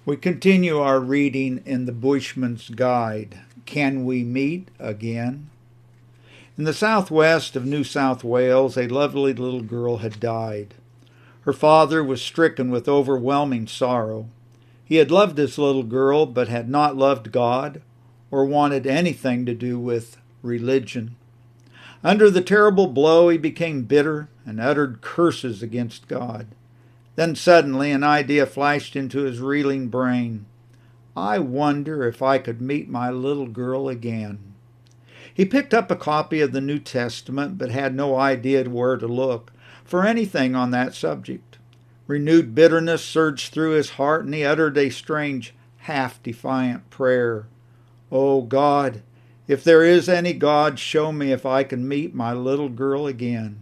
We continue our reading in the Bushman's Guide. Can we meet again? In the southwest of New South Wales, a lovely little girl had died. Her father was stricken with overwhelming sorrow. He had loved this little girl, but had not loved God or wanted anything to do with religion. Under the terrible blow, he became bitter and uttered curses against God. Then suddenly an idea flashed into his reeling brain. I wonder if I could meet my little girl again. He picked up a copy of the New Testament, but had no idea where to look for anything on that subject. Renewed bitterness surged through his heart, and he uttered a strange, half-defiant prayer. Oh God, if there is any God, show me if I can meet my little girl again.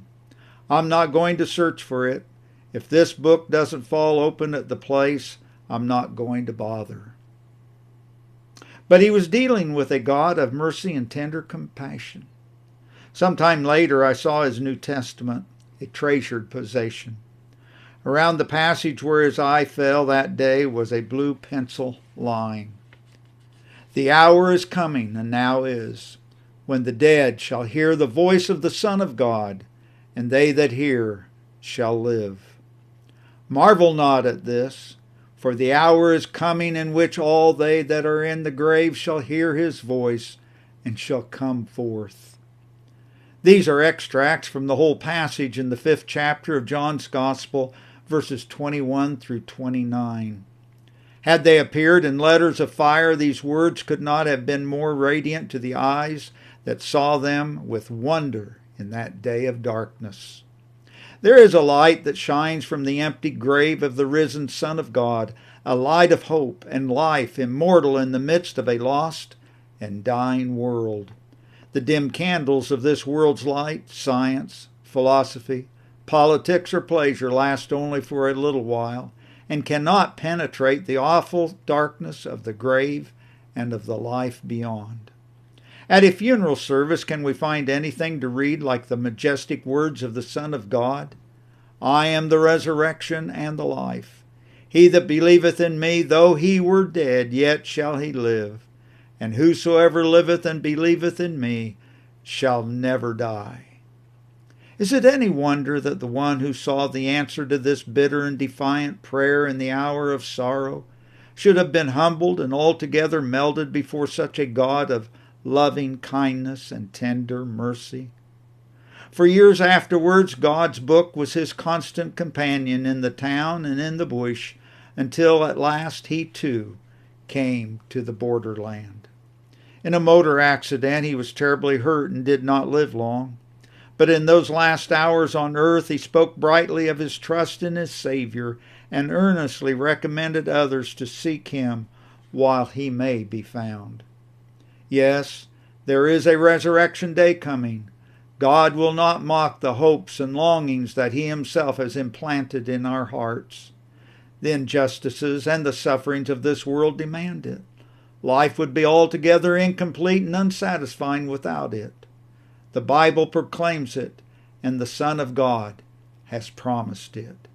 I'm not going to search for it. If this book doesn't fall open at the place, I'm not going to bother. But he was dealing with a God of mercy and tender compassion. Sometime later, I saw his New Testament, a treasured possession. Around the passage where his eye fell that day was a blue pencil line. The hour is coming, and now is, when the dead shall hear the voice of the Son of God, and they that hear shall live. Marvel not at this, for the hour is coming in which all they that are in the grave shall hear his voice and shall come forth. These are extracts from the whole passage in the 5th chapter of John's Gospel, verses 21 through 29. Had they appeared in letters of fire, these words could not have been more radiant to the eyes that saw them with wonder in that day of darkness. There is a light that shines from the empty grave of the risen Son of God, a light of hope and life, immortal in the midst of a lost and dying world. The dim candles of this world's light, science, philosophy, politics, or pleasure last only for a little while, and cannot penetrate the awful darkness of the grave and of the life beyond. At a funeral service, can we find anything to read like the majestic words of the Son of God? I am the resurrection and the life. He that believeth in me, though he were dead, yet shall he live. And whosoever liveth and believeth in me shall never die. Is it any wonder that the one who saw the answer to this bitter and defiant prayer in the hour of sorrow should have been humbled and altogether melted before such a God of loving kindness and tender mercy? For years afterwards, God's book was his constant companion in the town and in the bush, until at last he too came to the borderland. In a motor accident, he was terribly hurt and did not live long. But in those last hours on earth, he spoke brightly of his trust in his Savior and earnestly recommended others to seek him while he may be found. Yes, there is a resurrection day coming. God will not mock the hopes and longings that he himself has implanted in our hearts. The injustices and the sufferings of this world demand it. Life would be altogether incomplete and unsatisfying without it. The Bible proclaims it, and the Son of God has promised it.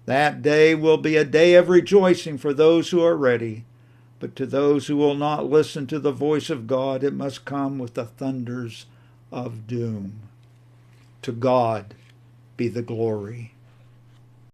That day will be a day of rejoicing for those who are ready. But to those who will not listen to the voice of God, it must come with the thunders of doom. To God be the glory.